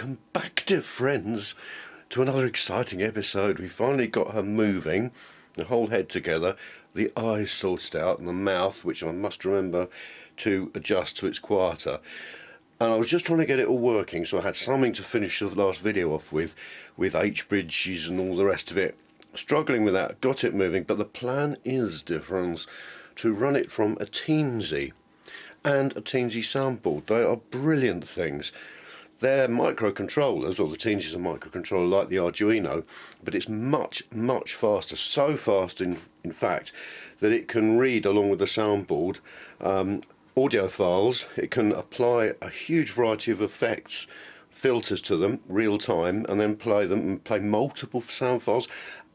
Welcome back, dear friends, to another exciting episode. We finally got her moving, the whole head together, the eyes sorted out, and the mouth, which I must remember to adjust to its quieter. And I was just trying to get it all working, so I had something to finish the last video off with H-bridges and all the rest of it. Struggling with that, got it moving, but the plan is, dear friends, to run it from a Teensy and a Teensy soundboard. They are brilliant things. They're microcontrollers, or the Teensy is a microcontroller like the Arduino, but it's much, much faster. So fast, in fact, that it can read along with the soundboard audio files. It can apply a huge variety of effects, filters to them, real time, and then play them and play multiple sound files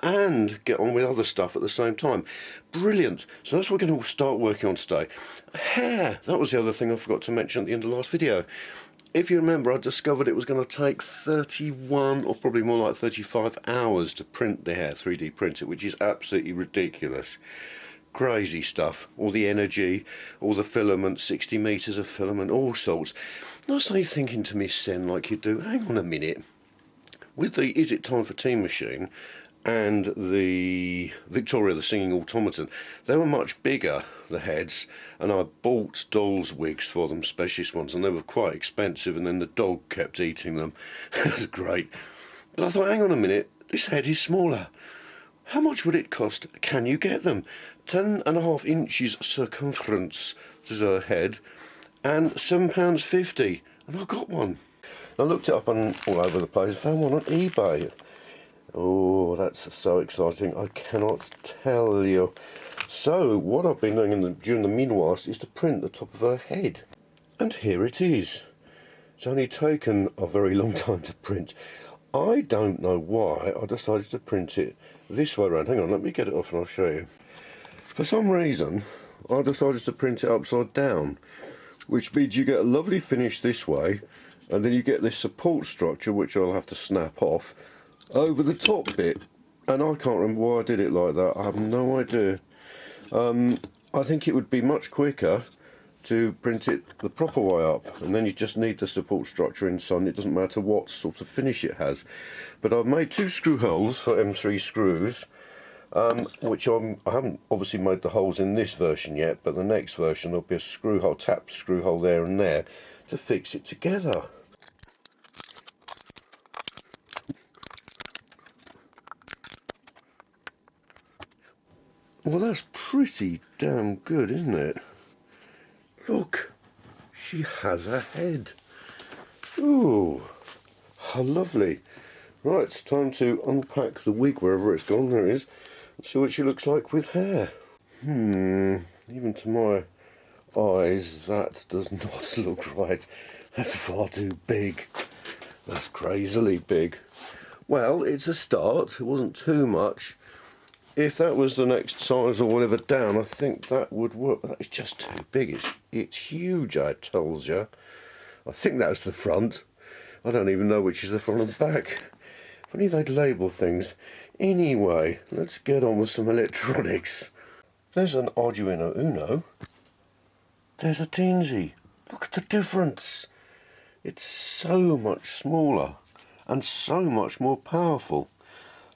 and get on with other stuff at the same time. Brilliant. So that's what we're going to start working on today. Hair. That was the other thing I forgot to mention at the end of the last video. If you remember, I discovered it was going to take 31 or probably more like 35 hours to print the hair, 3D print it, which is absolutely ridiculous. Crazy stuff. All the energy, all the filament, 60 metres of filament, all sorts. And I was suddenly thinking to me, Sen, like you do, hang on a minute. With the Is It Time for Tea machine and the Victoria, the singing automaton, they were much bigger, the heads, and I bought doll's wigs for them, specialist ones, and they were quite expensive, and then the dog kept eating them. It was great. But I thought, hang on a minute, this head is smaller. How much would it cost? Can you get them? 10.5 inches circumference is a head, and £7.50, and I got one. I looked it up on all over the place, found one on eBay. Oh, that's so exciting, I cannot tell you. So, what I've been doing during the meanwhile is to print the top of her head. And here it is. It's only taken a very long time to print. I don't know why I decided to print it this way around. Hang on, let me get it off and I'll show you. For some reason, I decided to print it upside down, which means you get a lovely finish this way, and then you get this support structure, which I'll have to snap off, over the top bit. And I can't remember why I did it like that. I have no idea. I think it would be much quicker to print it the proper way up, and then you just need the support structure inside. It doesn't matter what sort of finish it has. But I've made 2 screw holes for M3 screws, which I haven't obviously made the holes in this version yet, but the next version there'll be a screw hole, tap screw hole there and there to fix it together. Well, that's pretty damn good, isn't it? Look, she has a head. Ooh, how lovely. Right, it's time to unpack the wig wherever it's gone. There it is. Let's see what she looks like with hair. Even to my eyes, that does not look right. That's far too big. That's crazily big. Well, it's a start. It wasn't too much. If that was the next size or whatever down, I think that would work. But it's just too big. It's huge, I tells you. I think that's the front. I don't even know which is the front and back. If only they'd label things. Anyway, let's get on with some electronics. There's an Arduino Uno. There's a Teensy. Look at the difference. It's so much smaller and so much more powerful.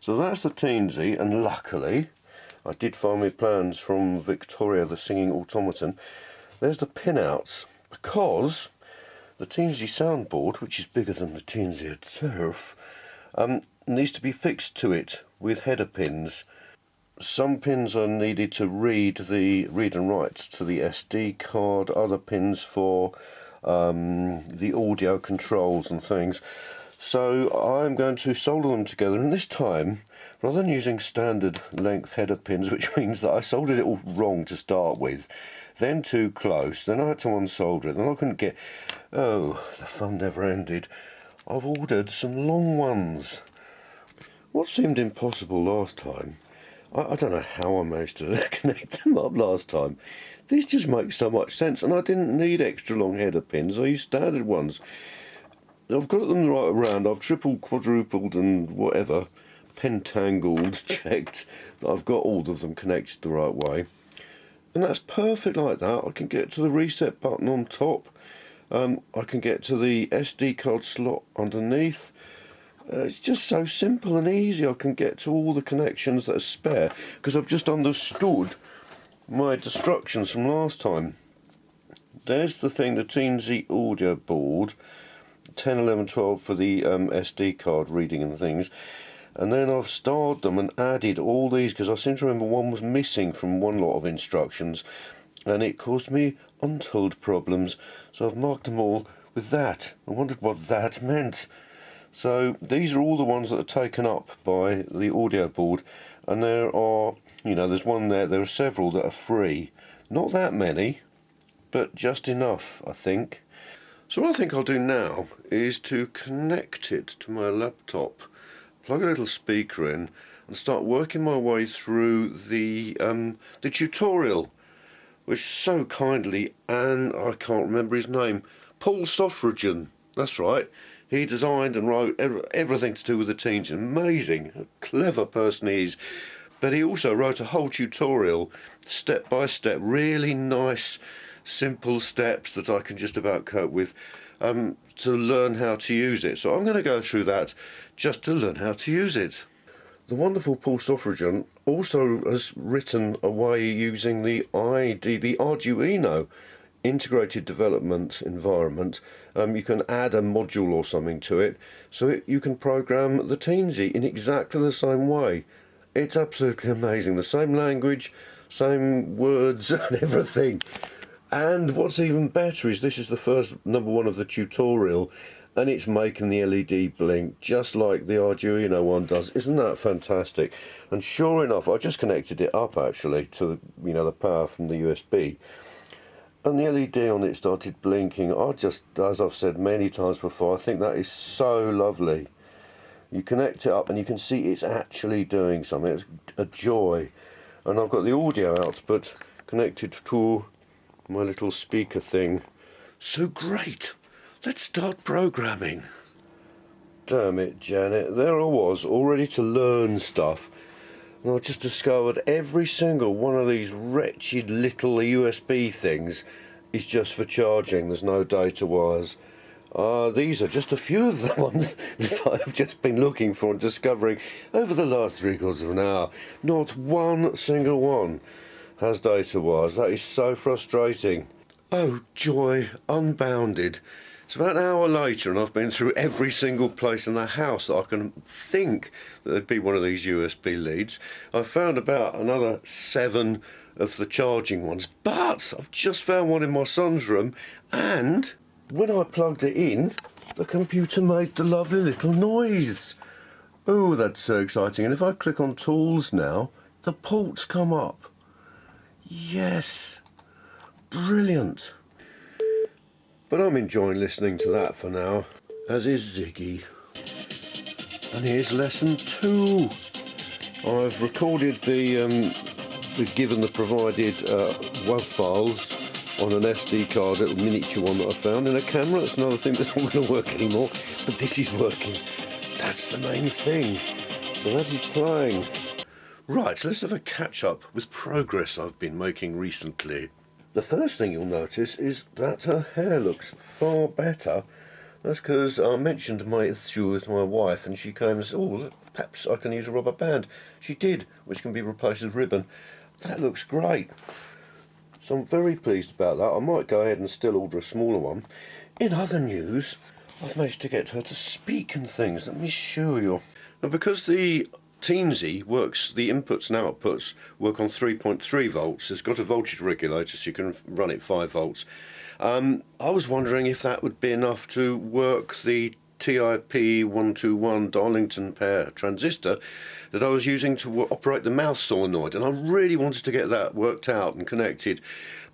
So that's the Teensy, and luckily I did find my plans from Victoria, the singing automaton. There's the pinouts, because the Teensy soundboard, which is bigger than the Teensy itself, needs to be fixed to it with header pins. Some pins are needed to read and write to the SD card, other pins for the audio controls and things. So I'm going to solder them together, and this time, rather than using standard length header pins, which means that I soldered it all wrong to start with, then too close, then I had to unsolder it, then I couldn't get... Oh, the fun never ended. I've ordered some long ones. What seemed impossible last time, I don't know how I managed to connect them up last time. These just make so much sense, and I didn't need extra long header pins. I used standard ones. I've got them right around. I've tripled, quadrupled and whatever, pentangled, checked that I've got all of them connected the right way. And that's perfect like that. I can get to the reset button on top I can get to the SD card slot underneath. It's just so simple and easy. I can get to all the connections that are spare because I've just understood my instructions from last time. There's the thing, the Teensy audio board, 10, 11, 12 for the SD card reading and things. And then I've starred them and added all these because I seem to remember one was missing from one lot of instructions and it caused me untold problems. So I've marked them all with that. I wondered what that meant. So these are all the ones that are taken up by the audio board, and there are, there's one there are several that are free. Not that many, but just enough, I think. So what I think I'll do now is to connect it to my laptop, plug a little speaker in, and start working my way through the tutorial, which so kindly, and I can't remember his name, Paul Soffrigan, that's right. He designed and wrote everything to do with the Teensy. Amazing, a clever person he is. But he also wrote a whole tutorial, step by step, really nice, simple steps that I can just about cope with, to learn how to use it. So I'm going to go through that just to learn how to use it. The wonderful Paul Soffrigan also has written away using the Arduino integrated development environment. You can add a module or something to it, so you can program the Teensy in exactly the same way. It's absolutely amazing. The same language, same words and everything. And what's even better is this is the first number one of the tutorial, and it's making the LED blink just like the Arduino one does. Isn't that fantastic? And sure enough, I just connected it up actually to the power from the USB. And the LED on it started blinking. As I've said many times before, I think that is so lovely. You connect it up and you can see it's actually doing something. It's a joy. And I've got the audio output connected to my little speaker thing. So great! Let's start programming. Damn it, Janet. There I was, all ready to learn stuff. And I just discovered every single one of these wretched little USB things is just for charging. There's no data wires. These are just a few of the ones that I've just been looking for and discovering over the last 3/4 of an hour. Not one single one has data wires. That is so frustrating. Oh, joy unbounded. It's about an hour later and I've been through every single place in the house that I can think that there'd be one of these USB leads. I've found about another 7 of the charging ones, but I've just found one in my son's room, and when I plugged it in, the computer made the lovely little noise. Oh, that's so exciting. And if I click on Tools now, the ports come up. Yes, brilliant. But I'm enjoying listening to that for now, as is Ziggy. And here's lesson 2. I've recorded given the provided WAV files on an SD card, a little miniature one that I found in a camera. It's another thing that's not going to work anymore, but this is working. That's the main thing. So that is playing. Right, so let's have a catch up with progress I've been making recently. The first thing you'll notice is that her hair looks far better. That's because I mentioned my issue with my wife and she came and said, oh, perhaps I can use a rubber band. She did, which can be replaced with ribbon. That looks great. So I'm very pleased about that. I might go ahead and still order a smaller one. In other news, I've managed to get her to speak and things. Let me show you. Now, because the Teensy works, the inputs and outputs work on 3.3 volts. It's got a voltage regulator, so you can run it 5 volts. I was wondering if that would be enough to work the TIP121 Darlington pair transistor that I was using to operate the mouth solenoid, and I really wanted to get that worked out and connected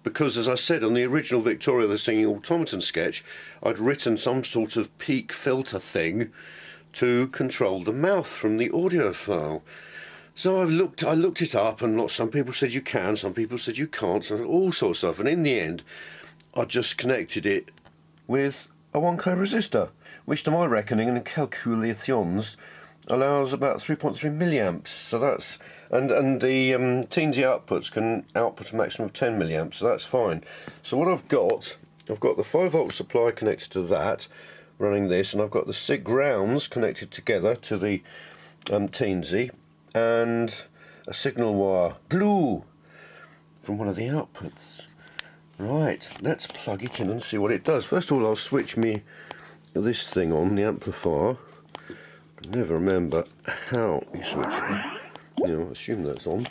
because, as I said on the original Victoria the Singing Automaton sketch, I'd written some sort of peak filter thing to control the mouth from the audio file. So I looked it up, and some people said you can, some people said you can't, so all sorts of stuff, and in the end I just connected it with a 1k resistor, which to my reckoning and calculations allows about 3.3 milliamps. So that's and the Teensy outputs can output a maximum of 10 milliamps, so that's fine. So what I've got I've got the 5-volt supply connected to that, running this, and I've got the SIG grounds connected together to the Teensy, and a signal wire, blue, from one of the outputs. Right, let's plug it in and see what it does. First of all, I'll switch this thing on, the amplifier. I never remember how you switch it. I assume that's on.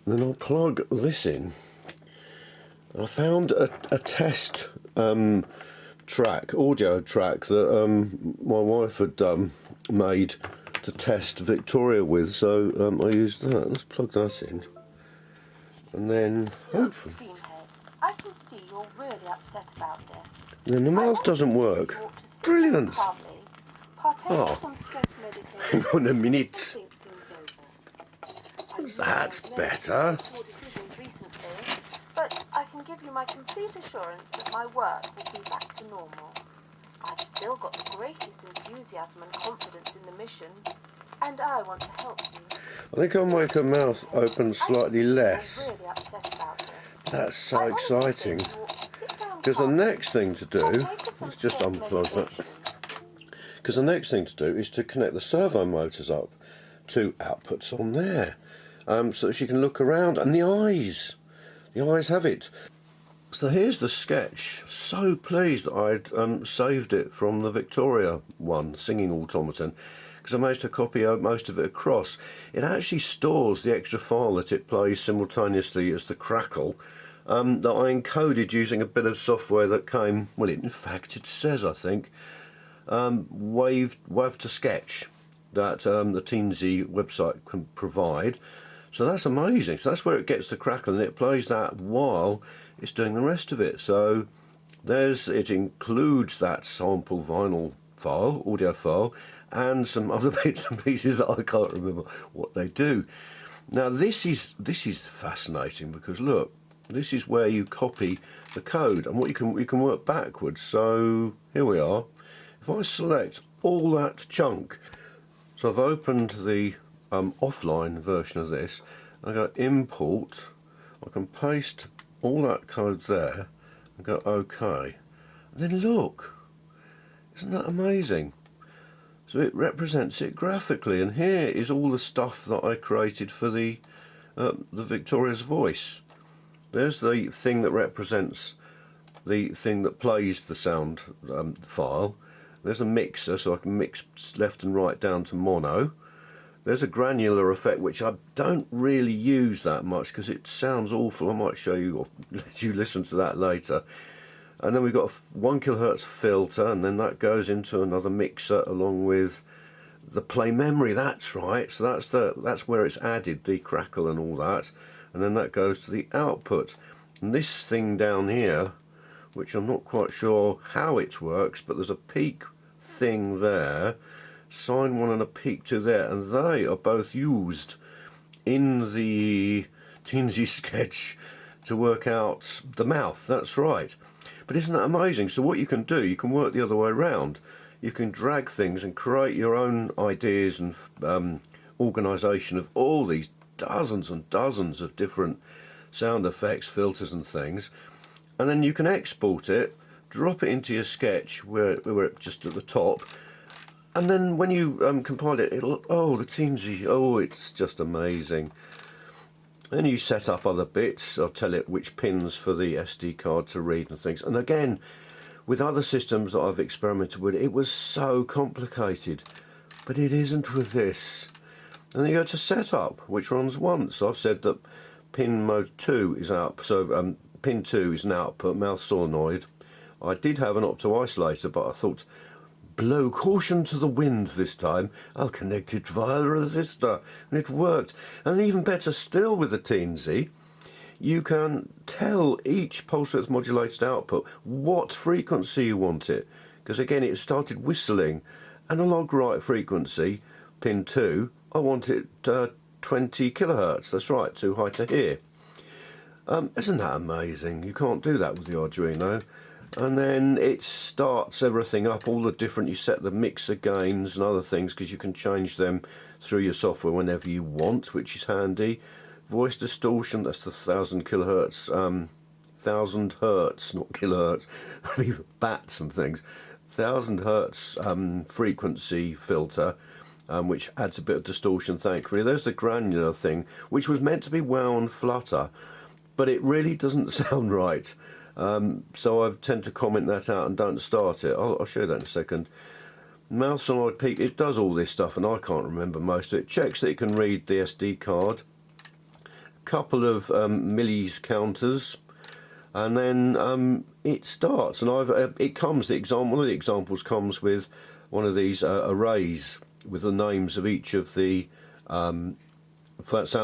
And then I'll plug this in. I found a test track, audio track that my wife had made to test Victoria with, so I used that. Let's plug that in. And then, hopefully... I can see you're really upset about this. Then the mouth doesn't work. Brilliant! Oh. Hang on a minute. That's better. But I can give you my complete assurance that my work will be back to normal. I've still got the greatest enthusiasm and confidence in the mission, and I want to help you. I think I'll make her mouth open slightly less. Really upset about this. That's so exciting. Because the next thing to do, let's just unplug that. Because the next thing to do is to connect the servo motors up to outputs on there, so that she can look around, and the eyes have it. So here's the sketch. So pleased that I'd saved it from the Victoria one, singing automaton, because I managed to copy most of it across. It actually stores the extra file that it plays simultaneously as the crackle, that I encoded using a bit of software that came, well, in fact it says, I think, Wave to Sketch, that the Teensy website can provide. So that's amazing. So that's where it gets the crackle, and it plays that while it's doing the rest of it. So it includes that sample vinyl file, audio file, and some other bits and pieces that I can't remember what they do. Now this is fascinating, because look, this is where you copy the code, and what you can work backwards. So here we are. If I select all that chunk, so I've opened the offline version of this, I go import, I can paste all that code there and go OK, and then look, isn't that amazing? So it represents it graphically, and here is all the stuff that I created for the Victoria's voice. There's the thing that represents the thing that plays the sound file. There's a mixer, so I can mix left and right down to mono. There's a granular effect, which I don't really use that much because it sounds awful. I might show you or let you listen to that later. And then we've got a 1 kHz filter, and then that goes into another mixer along with the play memory. That's right. So that's where it's added the crackle and all that. And then that goes to the output. And this thing down here, which I'm not quite sure how it works, but there's a peak thing there, sine 1 and a peak 2 there, and they are both used in the Teensy sketch to work out the mouth. That's right. But isn't that amazing? So what you can do, you can work the other way around. You can drag things and create your own ideas and organisation of all these dozens and dozens of different sound effects, filters and things, and then you can export it, drop it into your sketch where it's just at the top, and then when you compile it, it'll, oh, the Teensy, oh, it's just amazing. Then you set up other bits. I'll tell it which pins for the SD card to read and things. And again, with other systems that I've experimented with, it was so complicated, but it isn't with this. And then you go to setup, which runs once. So I've said that pin mode 2 is out, so pin 2 is an output, mouth solenoid. I did have an opto isolator, but I thought, blow caution to the wind this time, I'll connect it via a resistor, and it worked. And even better still with the Teensy, you can tell each pulse width modulated output what frequency you want it, because again it started whistling. Analog right frequency, pin 2, I want it 20 kilohertz, that's right, too high to hear. Isn't that amazing? You can't do that with the Arduino. And then it starts everything up, all the different, you set the mixer gains and other things, because you can change them through your software whenever you want, which is handy. Voice distortion, that's the 1000 kilohertz 1000 hertz, not kilohertz, bats and things, 1000 hertz frequency filter, which adds a bit of distortion, thankfully. There's the granular thing, which was meant to be wow and flutter, but it really doesn't sound right. So I tend to comment that out and don't start it. I'll show you that in a second. Mouth solenoid peak, it does all this stuff and I can't remember most of it. Checks that it can read the SD card. Couple of millis counters, and then it starts. And it comes, one of the examples comes with one of these arrays with the names of each of the sound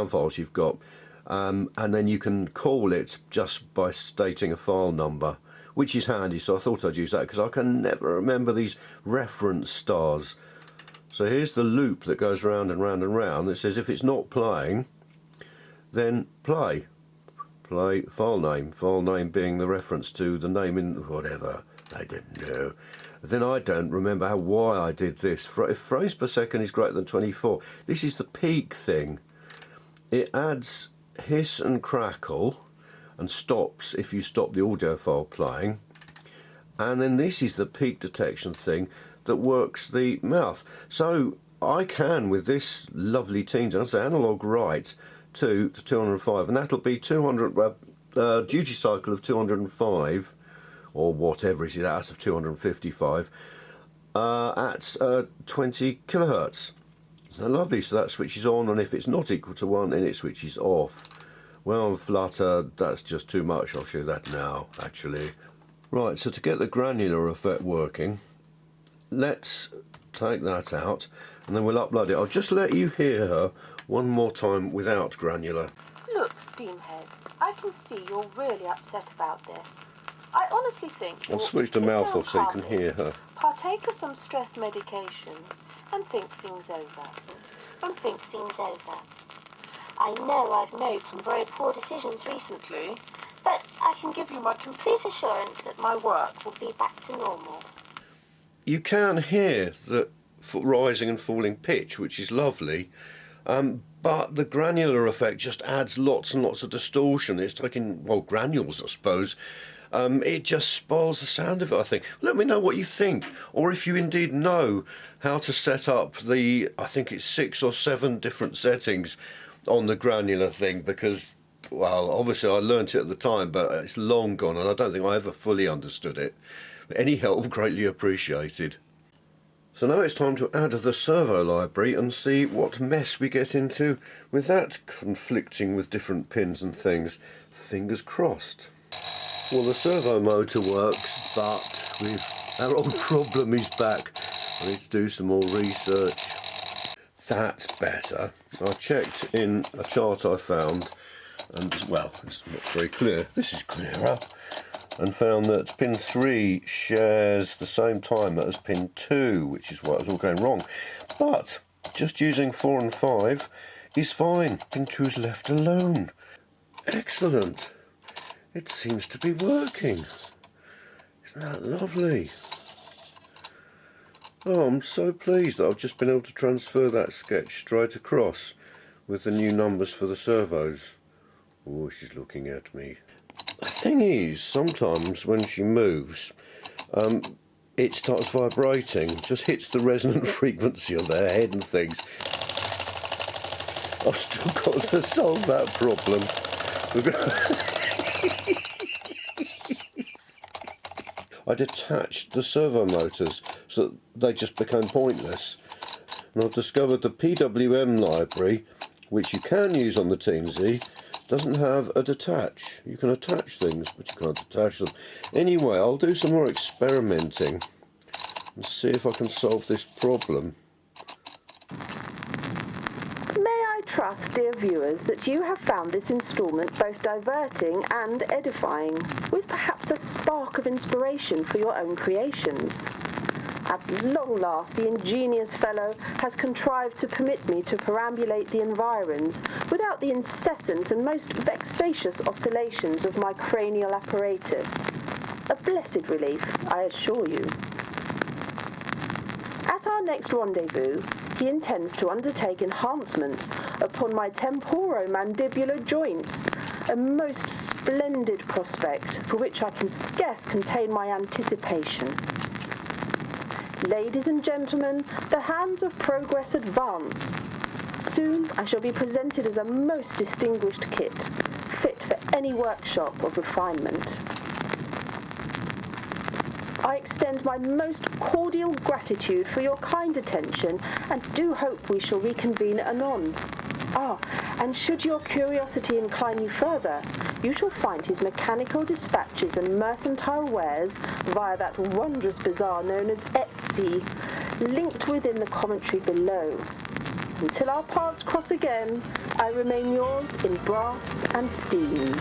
files you've got. And then you can call it just by stating a file number, which is handy, so I thought I'd use that because I can never remember these reference stars. So here's the loop that goes round and round and round. It says if it's not playing, then play file name being the reference to the name in whatever, I don't know. Then I don't remember why I did this. If frames per second is greater than 24, this is the peak thing. It adds hiss and crackle and stops if you stop the audio file playing, and then this is the peak detection thing that works the mouth. So I can, with this lovely Teensy, I'll say analog right to 205, and that'll be 200 duty cycle of 205 or whatever is it out of 255 at 20 kilohertz. So lovely. So that switches on, and if it's not equal to 1, then it switches off. Well, flutter, that's just too much. I'll show you that now, actually. Right, so to get the granular effect working, let's take that out, and then we'll upload it. I'll just let you hear her one more time without granular. Look, Steamhead, I can see you're really upset about this. I honestly think I'll switch the mouth off so you can hear her. Partake of some stress medication and think things over. I know I've made some very poor decisions recently, but I can give you my complete assurance that my work will be back to normal. You can hear the rising and falling pitch, which is lovely, but the granular effect just adds lots and lots of distortion. It's taking, well, granules, I suppose. It just spoils the sound of it, I think. Let me know what you think, or if you indeed know how to set up the, I think it's 6 or 7 different settings on the granular thing, because, well, obviously I learnt it at the time, but it's long gone and I don't think I ever fully understood it. Any help greatly appreciated. So now it's time to add the servo library and see what mess we get into with that conflicting with different pins and things. Fingers crossed. Well, the servo motor works, but our old problem is back. I need to do some more research. That's better. I checked in a chart I found, and, well, it's not very clear. This is clearer. And found that pin 3 shares the same timer as pin 2, which is why it was all going wrong. But just using 4 and 5 is fine. Pin 2 is left alone. Excellent. It seems to be working. Isn't that lovely? Oh, I'm so pleased that I've just been able to transfer that sketch straight across with the new numbers for the servos. Oh, she's looking at me. The thing is, sometimes when she moves, it starts vibrating, just hits the resonant frequency on their head and things. I've still got to solve that problem. I detached the servo motors so that they just became pointless. And I've discovered the PWM library, which you can use on the Teensy, doesn't have a detach. You can attach things, but you can't detach them. Anyway, I'll do some more experimenting and see if I can solve this problem. May I trust, dear viewers, that you have found this instalment both diverting and edifying, with perhaps a spark of inspiration for your own creations. At long last, the ingenious fellow has contrived to permit me to perambulate the environs without the incessant and most vexatious oscillations of my cranial apparatus. A blessed relief, I assure you. At our next rendezvous, he intends to undertake enhancements upon my temporomandibular joints a most splendid prospect for which I can scarce contain my anticipation. Ladies and gentlemen, the hands of progress advance. Soon I shall be presented as a most distinguished kit, fit for any workshop of refinement. I extend my most cordial gratitude for your kind attention and do hope we shall reconvene anon. And should your curiosity incline you further, you shall find his mechanical dispatches and mercantile wares via that wondrous bazaar known as Etsy, linked within the commentary below. Until our paths cross again, I remain yours in brass and steam.